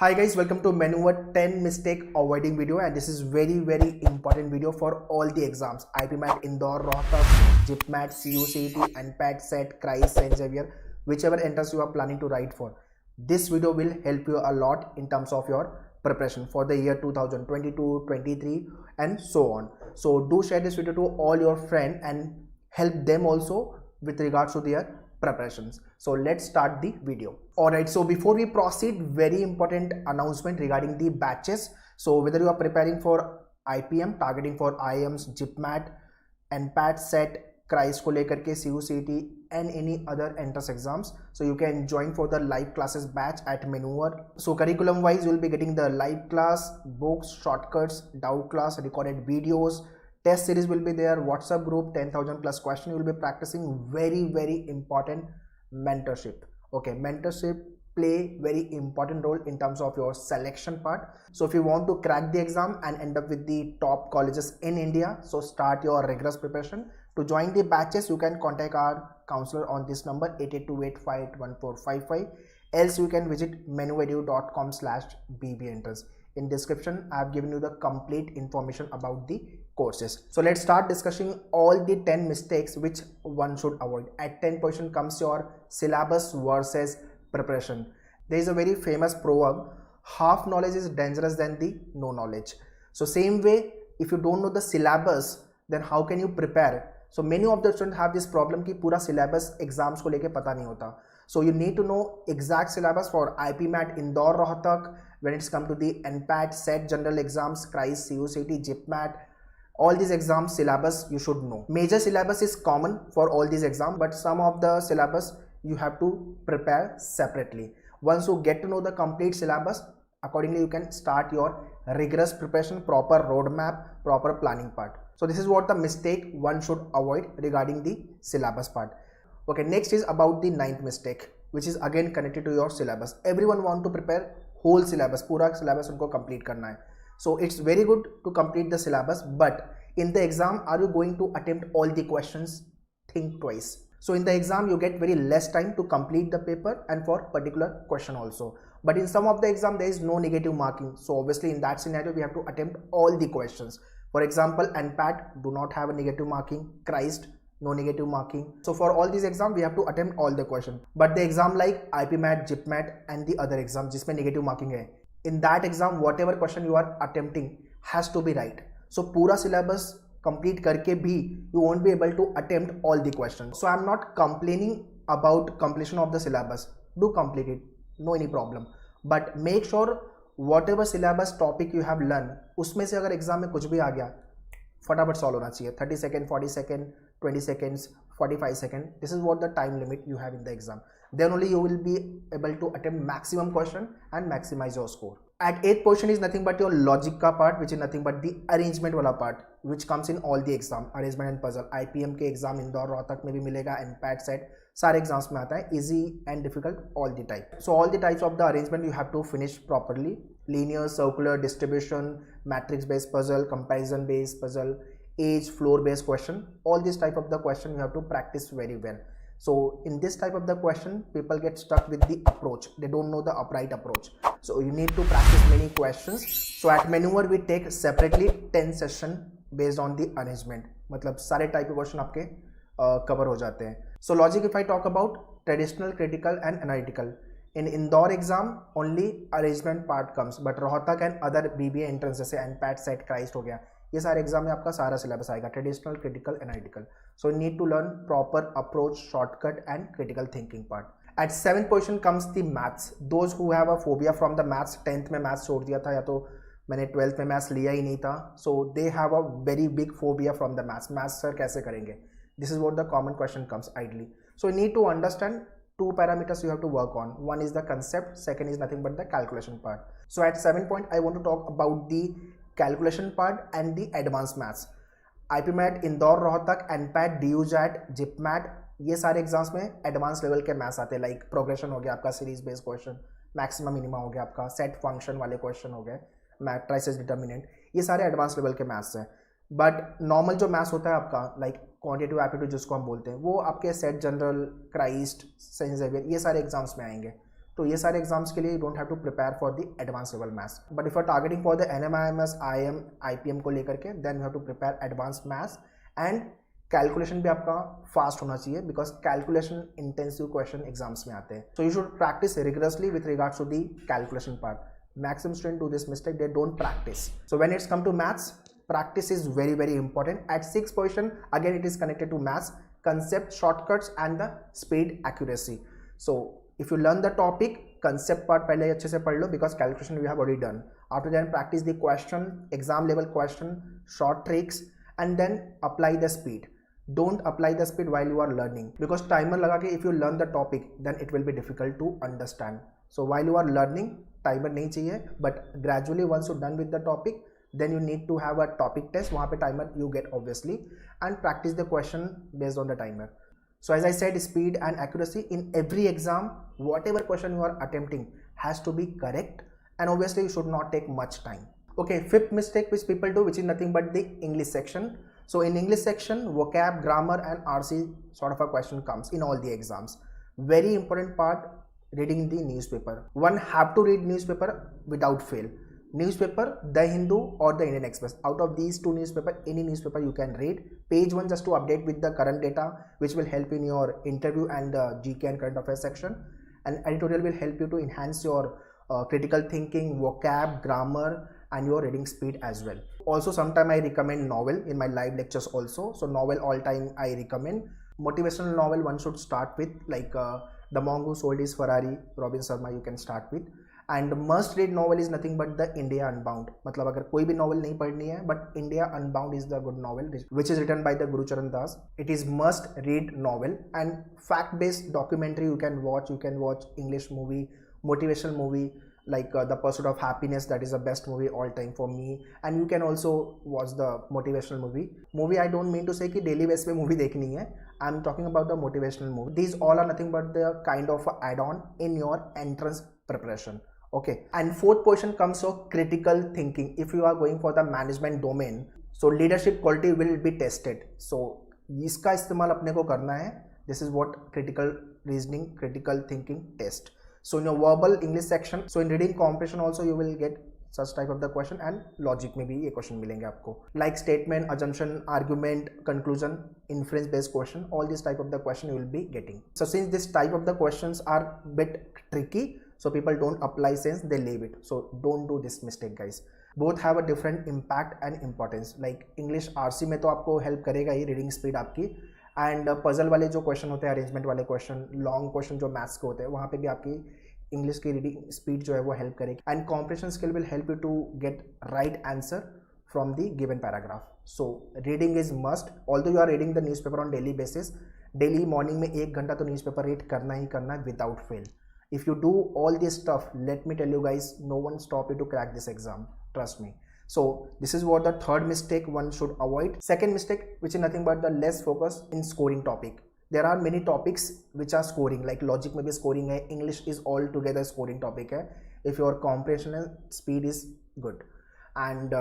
Hi guys, welcome to Maneuver 10 mistake avoiding video, and this is very important video for all the exams: IPMAT, Indore, Rohtak, JIPMAT, CUCET, NPAT, SET, CRISE, St. Xavier, whichever entrance you are planning to write for. This video will help you a lot in terms of your preparation for the year 2022, 23 and so on. So do share this video to all your friends and help them also with regards to their preparations. So let's start the video. Alright, so before we proceed, very important announcement regarding the batches. So whether you are preparing for IPM, targeting for IIMs, JIPMAT, NPAT, SET, CRISE को लेकर के CUCET and any other entrance exams, so you can join for the live classes batch at Maneuver. So curriculum wise, you will be getting the live class, books, shortcuts, doubt class, recorded videos, test series will be there, WhatsApp group, 10,000 plus question you will be practicing. Very important mentorship. Okay, mentorship play very important role in terms of your selection part. So if you want to crack the exam and end up with the top colleges in India, so start your rigorous preparation. To join the batches, you can contact our counselor on this number 8828581455. Else you can visit manuedu.com/bbentrance. In description I have given you the complete information about the courses. So let's start discussing all the 10 mistakes which one should avoid. At 10 position comes your syllabus versus preparation. There is a very famous proverb: half knowledge is dangerous than the no knowledge. So same way, if you don't know the syllabus, then how can you prepare? So many of the students have this problem कि पूरा syllabus exams को लेके पता नहीं होता. So you need to know exact syllabus for IPMAT, Indore, Rohtak. When it's come to the NPAT, SET general exams, CRISE, CUCET, JIPMAT, all these exams syllabus you should know. Major syllabus is common for all these exams, but some of the syllabus you have to prepare separately. Once you get to know the complete syllabus, accordingly you can start your rigorous preparation, proper roadmap, proper planning part. So this is what the mistake one should avoid regarding the syllabus part. Okay, next is about the 9th mistake, which is again connected to your syllabus. Everyone want to prepare whole syllabus, पूरा syllabus उनको complete करना है. So it's very good to complete the syllabus, but in the exam, are you going to attempt all the questions? Think twice. So in the exam, you get very less time to complete the paper and for particular question also. But in some of the exam, there is no negative marking. So obviously in that scenario, we have to attempt all the questions. For example, NPAT do not have a negative marking, CRISE no negative marking. So for all these exams, we have to attempt all the questions. But the exam like IPMAT, JIPMAT and the other exam जिसमें negative marking है, in that exam whatever question you are attempting has to be right. So पूरा syllabus complete करके भी you won't be able to attempt all the questions. So I'm not complaining about completion of the syllabus. Do complete it, no any problem. But make sure whatever syllabus topic you have learned, उसमें से अगर exam में कुछ भी आ गया, फटाफट solve होना चाहिए. 30 second, 40 second, 20 seconds, 45 seconds. This is what the time limit you have in the exam. Then only you will be able to attempt maximum question and maximize your score. At 8th position is nothing but your logic का part, which is nothing but the arrangement वाला part, which comes in all the exam. Arrangement and puzzle. IPM के exam Indore Rohtak में भी मिलेगा, NPAT, SET सारे exams में आता है. Easy and difficult all the type. So all the types of the arrangement you have to finish properly. Linear, circular, distribution, matrix based puzzle, comparison based puzzle, age, floor based question, all this type of the question you have to practice very well. So in this type of the question, people get stuck with the approach. They don't know the upright approach. So you need to practice many questions. So at Maneuver we take separately 10 session based on the arrangement. मतलब सारे type of question आपके cover हो जाते हैं. So logic, if I talk about traditional, critical and analytical. In Indore exam only arrangement part comes, but Rohtak and other BBA entrance जैसे NPAT, SET, CRISE हो गया, ये सारे एग्जाम में आपका सारा सिलेबस आएगा, traditional, critical, analytical. So need to learn proper approach, shortcut and critical thinking part. At 7th position comes the maths. Those who have a phobia from the maths, 10th में maths छोड़ दिया था या तो मैंने 12th में maths लिया ही नहीं था, so they have a very big phobia from the maths. Maths sir कैसे करेंगे? This is what the common question comes ideally. So you need to understand two parameters you have to work on. One is the concept, second is nothing but the calculation part. So at 7 point I want to talk about the calculation part and the advanced maths. IPMAT, Indore, Rohtak, NPAT, DUJAT, JIPMAT, ये सारे exams में advance level के maths आते हैं. Like progression हो गया आपका, series based question, maximum minima हो गया आपका, सेट फंक्शन वाले क्वेश्चन हो गए, मैट्रिसेस डिटर्मिनेंट, ये सारे एडवांस लेवल के मैथ्स हैं. बट नॉर्मल जो मैथ्स होता है आपका, लाइक क्वांटिटेटिव एप्टीट्यूड जिसको हम बोलते हैं, वो आपके set general, Christ, saint Xavier, ये सारे एग्जाम्स में आएंगे. तो ये सारे एग्जाम्स के लिए you don't have to prepare for the advance level maths, but if are targeting for the NMIMS IIM IPM को लेकर के, then you have to prepare advance maths and calculation भी आपका फास्ट होना चाहिए, because calculation intensive question exams में आते हैं. So you should practice rigorously with regards to the calculation part. Maximum students do this mistake, they don't practice. So when it's come to maths, practice is very very important. At 6th position, again it is connected to maths, concept, shortcuts and the speed, accuracy. So if you learn the topic, concept part पहले अच्छे से पढ़ लो, because calculation we have already done. After that practice the question, exam level question, short tricks, and then apply the speed. Don't apply the speed while you are learning, because timer लगा के if you learn the topic, then it will be difficult to understand. So while you are learning, timer नहीं चाहिए, but gradually once you done with the topic, then you need to have a topic test. वहाँ पे timer you get obviously, and practice the question based on the timer. So as I said, speed and accuracy in every exam, whatever question you are attempting has to be correct, and obviously you should not take much time. Okay, fifth mistake which people do, which is nothing but the English section. So in English section, vocab, grammar and RC sort of a question comes in all the exams. Very important part, reading the newspaper. One have to read newspaper without fail. Newspaper, The Hindu or the Indian Express. Out of these two newspaper, any newspaper you can read. Page 1 just to update with the current data, which will help in your interview and GK and current affairs section. And editorial will help you to enhance your critical thinking, vocab, grammar and your reading speed as well. Also sometime I recommend novel in my live lectures also. So novel all time I recommend. Motivational novel one should start with, like The Monk Who Sold His Ferrari, Robin Sharma you can start with. And must read novel is nothing but the India Unbound. मतलब अगर कोई भी novel नहीं पढ़नी है, but India Unbound is the good novel which is written by the Guru Charan Das. It is must read novel, and fact based documentary you can watch. You can watch English movie, motivational movie like The Pursuit of Happiness, that is the best movie all time for me. And you can also watch the motivational movie. I don't mean to say कि daily base पे movie देखनी है. I'm talking about the motivational movie. These all are nothing but the kind of add-on in your entrance preparation. Okay, and fourth portion comes of critical thinking. If you are going for the management domain, so leadership quality will be tested. So इसका इस्तेमाल अपने को करना है. This is what critical reasoning, critical thinking test. So in your verbal English section, so in reading comprehension also you will get such type of the question, and logic में भी ये question मिलेंगे आपको, like statement, assumption, argument, conclusion, inference based question. All this type of the question you will be getting. So since this type of the questions are bit tricky, so people don't apply sense, they leave it. So don't do this mistake guys. Both have a different impact and importance. Like English RC में तो आपको help करेगा ही reading speed आपकी, and puzzle वाले जो question होते हैं, arrangement वाले क्वेश्चन, लॉन्ग क्वेश्चन जो मैथ्स के होते हैं, वहाँ पे भी आपकी इंग्लिश की रीडिंग स्पीड जो है वो हेल्प करेगी. And comprehension skill will help you to get right answer from the given paragraph. So reading is must. Although you are reading the newspaper on daily basis, daily morning में 1 घंटा तो newspaper read करना ही करना है without fail. If you do all this stuff, let me tell you guys, no one stop you to crack this exam, trust me. So this is what the third mistake one should avoid. Second mistake, which is nothing but the less focus in scoring topic. There are many topics which are scoring, like logic में भी scoring है, English is all together scoring topic है, if your comprehension speed is good. And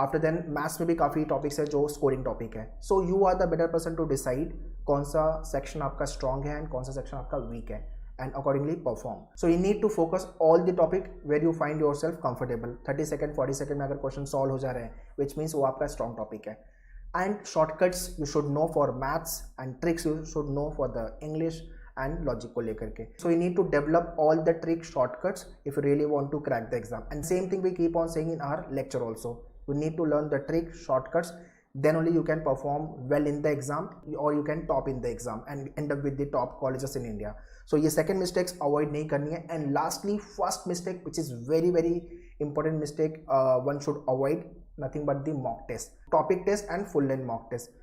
after then maths में भी काफ़ी topics है जो scoring topic है. So you are the better person to decide कौन सा section आपका strong है and कौन सा section आपका weak है, and accordingly perform. So you need to focus all the topic where you find yourself comfortable. 30 second 40 second में अगर क्वेश्चन सॉल्व हो जा रहे हैं, which means वो आपका स्ट्रॉन्ग टॉपिक है. And shortcuts you should know for maths, and tricks you should know for the English and logic को लेकर के. So you need to develop all the trick shortcuts if you really want to crack the exam. And same thing we keep on saying in our lecture also. You need to learn the trick shortcuts, then only you can perform well in the exam, or you can top in the exam and end up with the top colleges in India. So ये second mistakes avoid नहीं करनी है. And lastly, first mistake, which is very very important mistake, one should avoid, nothing but the mock test, topic test and full length mock test.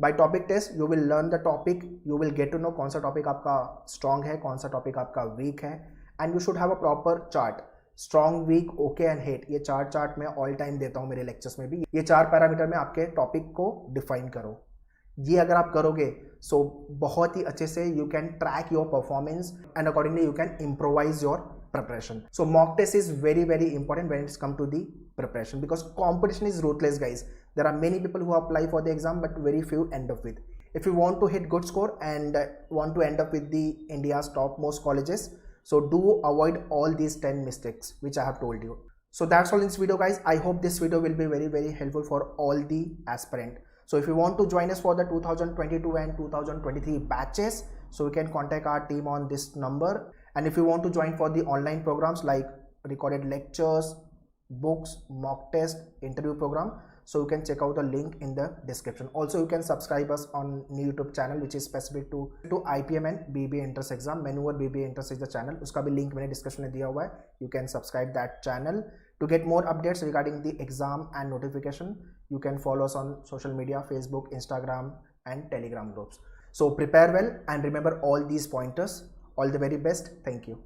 By topic test you will learn the topic, you will get to know कौन सा topic आपका strong है, कौन सा topic आपका weak है, and you should have a proper chart. Strong, weak, okay and hate, ये chart मैं ऑल टाइम देता हूँ मेरे लेक्चर्स में भी. ये 4 पैरामीटर में आपके टॉपिक को डिफाइन करो. ये अगर आप करोगे सो बहुत ही अच्छे से you can track your performance and accordingly you can improvise your preparation. So mock test is very very important when it's come to the preparation, because competition is ruthless guys. There are many people who apply for the exam but very few end up with. If you want to hit good score and want to end up with the India's top most colleges, So do avoid all these 10 mistakes which I have told you. So that's all in this video guys. I hope this video will be very helpful for all the aspirant. So if you want to join us for the 2022 and 2023 batches, so you can contact our team on this number. And if you want to join for the online programs like recorded lectures, books, mock test, interview program, so you can check out the link in the description. Also you can subscribe us on new YouTube channel which is specific to IPM and BBA entrance exam. Maneuver BBA entrance is the channel, uska bhi link मैंने description में दिया हुआ है. You can subscribe that channel to get more updates regarding the exam and notification. You can follow us on social media, Facebook, Instagram and Telegram groups. So prepare well and remember all these pointers. All the very best. Thank you.